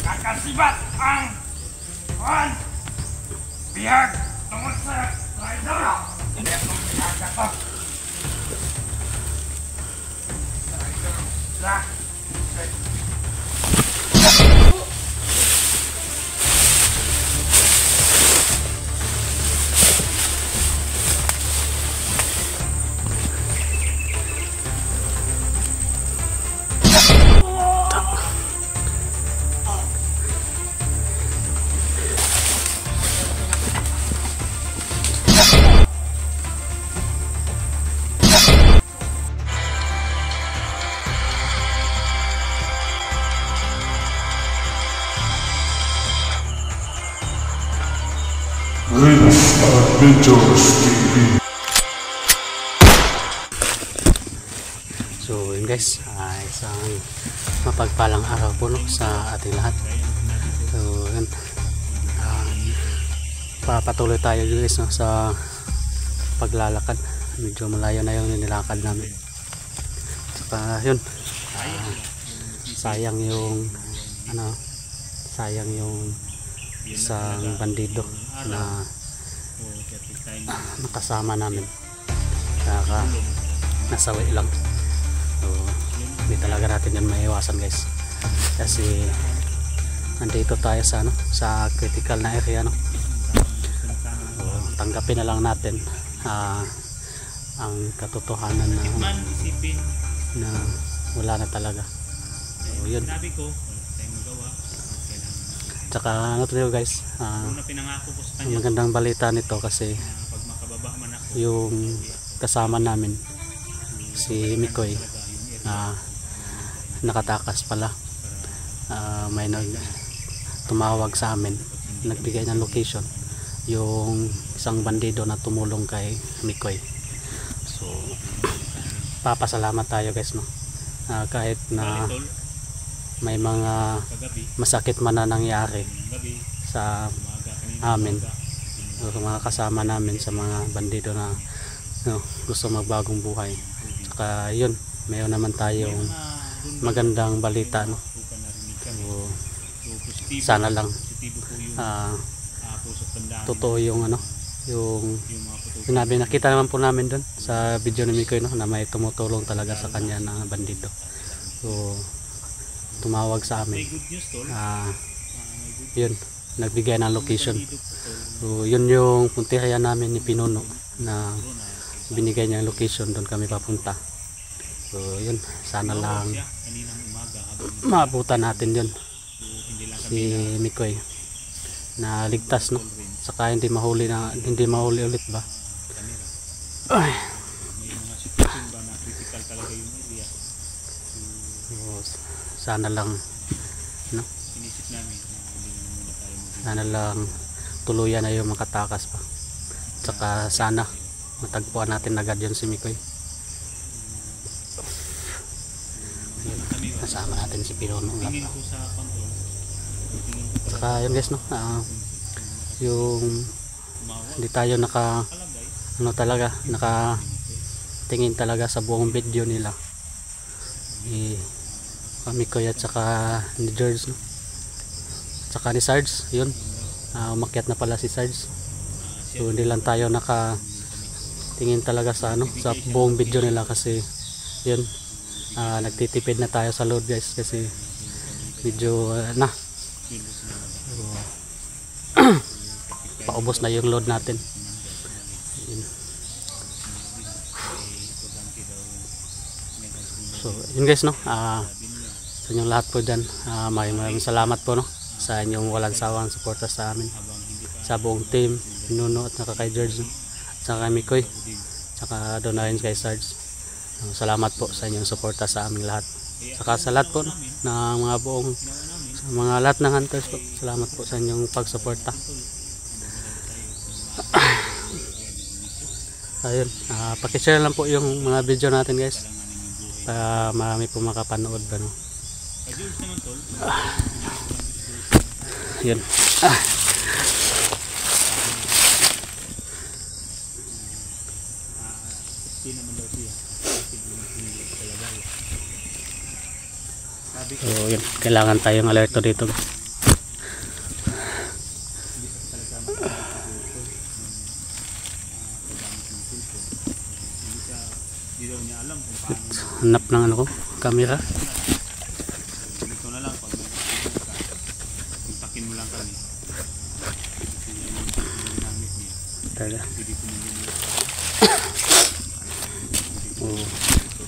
Kakasibat ang kuhan bihag tungkol sa rider. Hindi akong bihag ako. Rider sa Riz Adventures TV. So yun guys, isang mapagpalang araw po no, sa ating lahat. So yun, papatuloy tayo guys no, sa paglalakad. Medyo malayo na yung nilakad namin. Saka yun, sayang yung isang bandido na nakasama namin, kaya nasawi lang. So hindi talaga natin yan maiwasan guys, kasi nandito tayo sa sa critical na area no. So tanggapin na lang natin ang katotohanan na wala na talaga. So yun. Tsaka ano to guys, ang magandang balita nito kasi yung kasama namin si Mikoy nakatakas pala. May tumawag sa amin, nagbigay ng location yung isang bandido na tumulong kay Mikoy. So papasalamat tayo guys no, kahit na may mga masakit man na nangyari sa amin o sa mga kasama namin, sa mga bandido na gusto magbagong buhay. Saka yun, mayroon naman tayong magandang balita no. So, sana lang totoo yung yung sinabi, nakita naman po namin dun sa video ni Mikoy no, na may tumutulong talaga sa kanya na bandido. So tumawag sa amin, yun, nagbigay ng location. So yun yung puntirya namin ni Pinuno, na binigay niya yung location, doon kami papunta. So yun, sana lang maabutan natin yun si Mikoy na ligtas no, saka hindi mahuli ulit ba. Ay. Sana lang sana lang tuluyan na yung makatakas pa. Tsaka sana matagpuan natin agad yun si Mikoy. Kasama natin si Pinuno lang. Tsaka yun guys no, yung hindi tayo nakatingin talaga sa buong video nila Mikoy at saka ni George no? Saka ni Sarge, yun, umakyat na pala si Sarge. So hindi lang tayo nakatingin talaga sa sa buong video nila, kasi yun, nagtitipid na tayo sa load guys, kasi medyo so, paubos na yung load natin. Yun. So yun guys no, sa inyong lahat po dyan, maraming salamat po no, sa inyong walang sawang suporta sa amin, sa buong team, Pinuno at saka kay George, at saka kay Mikoy, at saka doon na rin kay Sarge. Salamat po sa inyong suporta sa aming lahat, saka sa lahat po no, ng mga buong, sa mga lahat ng hunters po, salamat po sa inyong pagsuporta. Ayun, pakishare lang po yung mga video natin guys, para marami po makapanood ba no. Yun. So yun, kailangan tayong alerto dito. hanap ng ano ko, camera. Dito na lang pag kontakin mo lang kami. Kasi yung ginamit niya. Talaga. Dito mo yun.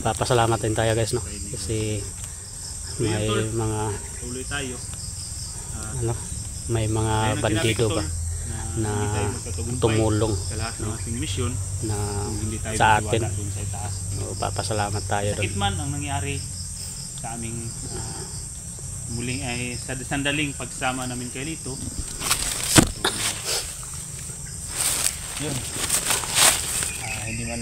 Papasalamat din tayo guys, no? Kasi may mga Tuloy tayo. ano, may mga bandido ba na tumulong Sa lahat ng ating misyon. na Hindi tayo sa atin. dun sa taas. Papasalamat tayo doon. Sakit man ang nangyari sa aming muling ay sa sandaling pagsama namin kay Lito. Yun. Hindi man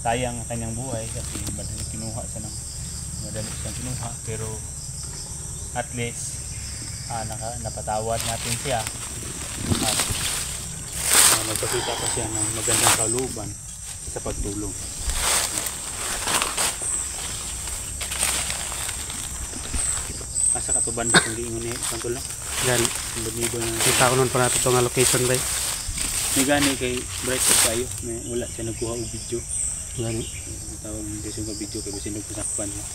sayang ang kanyang buhay kasi madali kinuha siya ng madali siyang kinuha, pero at least napatawad natin siya at nagpakita pa siya ng magandang kalooban sa pagtulong. Asa katuban kung di ingon ni pantulong Yan, banibo na kita ko nun pa natin itong location ba? may gani kay bright sa tayo may wala siya nagkuha og video. Yan, Tawag hindi siya video kay bisin nagpasakpan niya.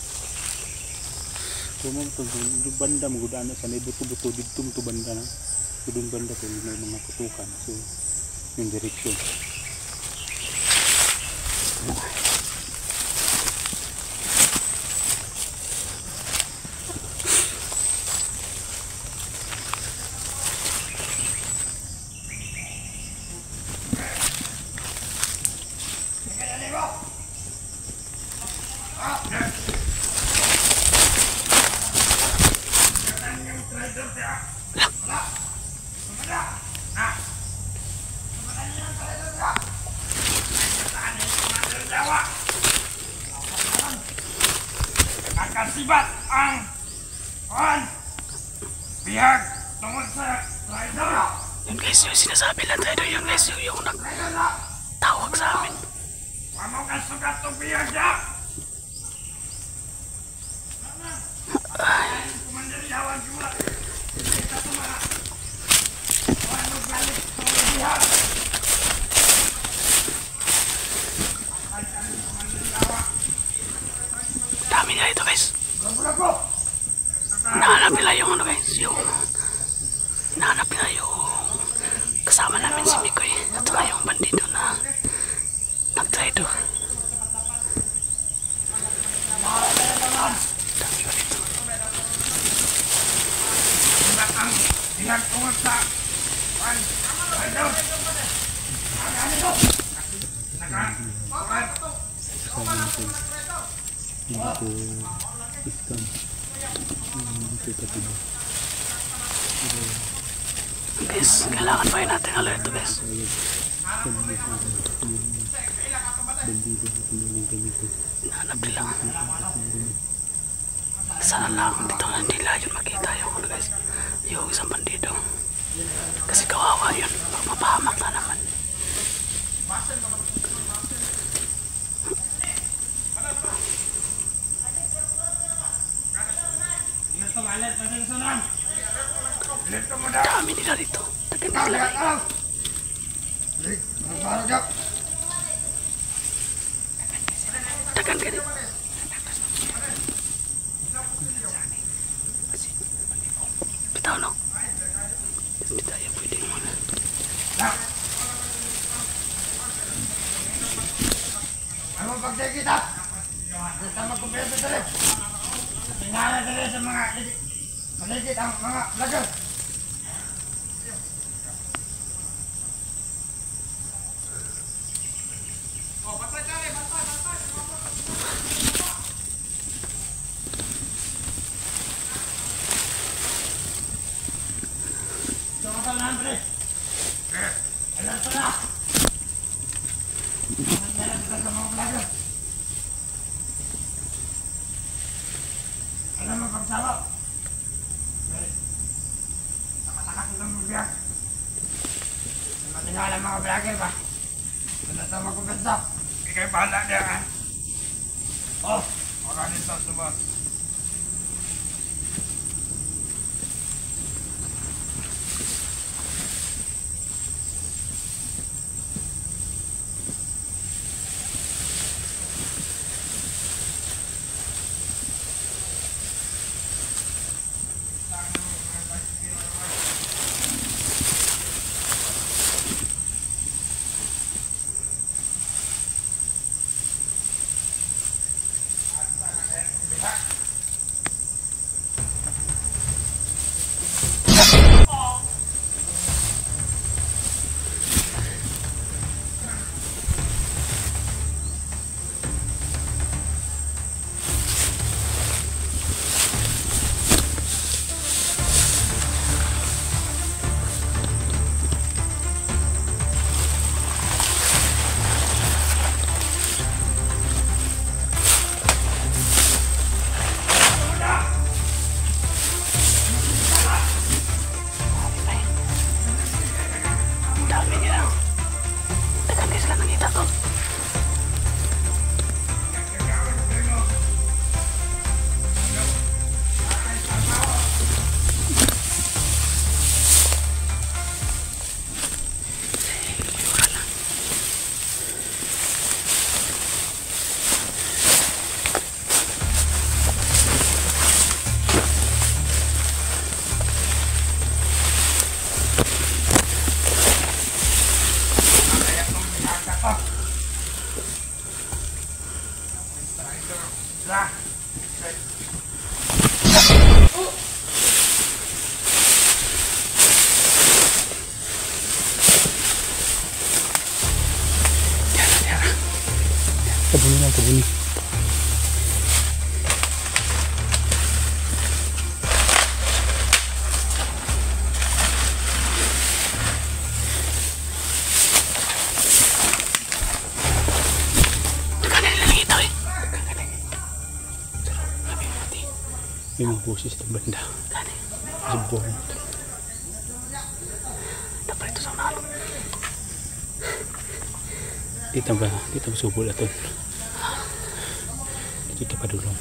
Kung banda mo gudana sa may buto-buto dito mo banda na. Kudun banda ko may mga putukan. So yung direksyon. Nakasibat ang bihag tungkol sa rider. yun guys, yung sinasabi lang tayo doon, yung guys, yung nagtawag sa amin. Wamo ka sugat itong bihag niya. Kumandan yawan jumlah. Kita tu mana? Wano balik itong bihag. Dami nila ito guys. Lagu-lagu. Hinahanap nila yung ano guys, yung hinahanap nila yung kasama namin si Mikoy at saka yung bandido na nag-try to. Dami ko dito. Sibat ang bihag tungkol sa rider. Ano ito? Guys, kailangan pa natin alert to guys. Hinahanap nila. Sana lang dito na nila yun makita yung ano guys, yung isang bandido. Kasi kawawa yun, mapahamak na naman. Ito malit pa sa sunan. Bilit ka mo daw. Dami nila dito. Tagan nila. Bilik, magparo daw. Tagan ka dito. Bitaw no? Hindi tayo pwede muna. Ano pagday kita? Kita magkumpleto dali. Tingala dali sa mga maligit ang mga vlogger. Alam mo pagsawa. Sama-sama kita magbiyak. Matingala mga vlogger ba? Wala tayo magkumpensya. Ikay bahala niya ha. Oh, maraming sa sumag. Kabuni lang, kabuni. May mga busis ng banda. Subong. Dapat ito sa unahan. Dito ba subol ito? Dito pa dulong.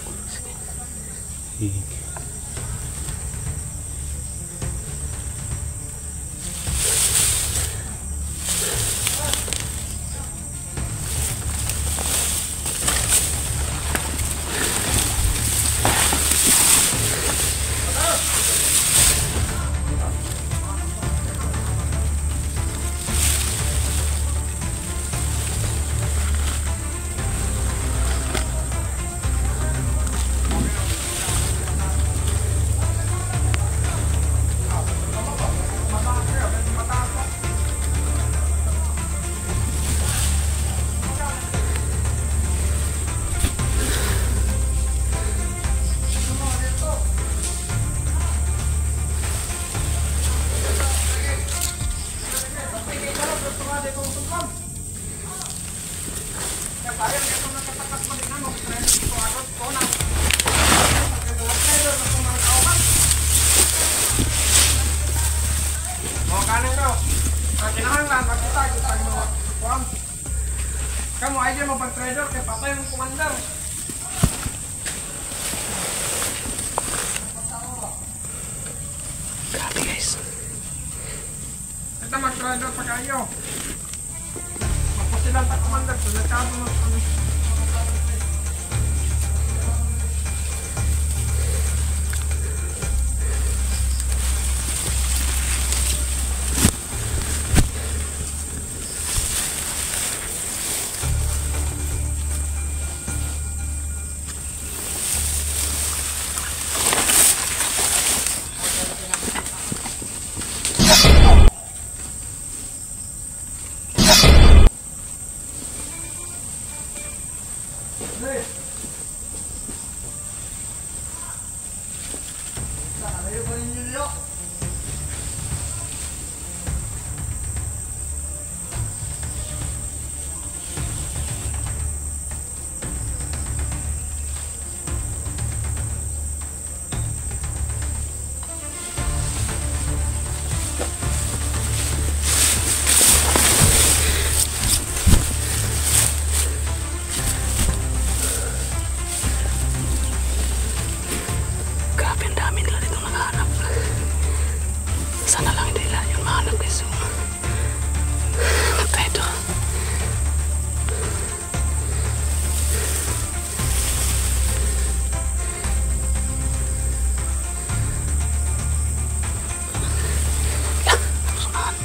Kamu aja mau trader kayak patay ng komandar. Grabe guys. Kita mag-trader pa kayo. Magpasilang pa komandar. Sulakado mo kami. Sana lang hindi lang yung mahanap guys. So, nagtayo ito. Sunahan.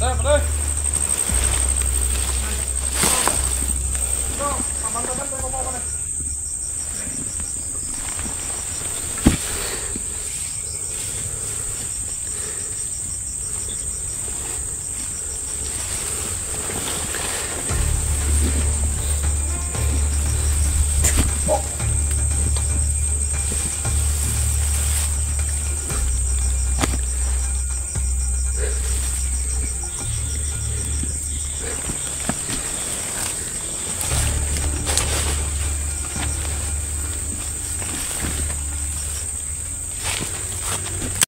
Patay, patay.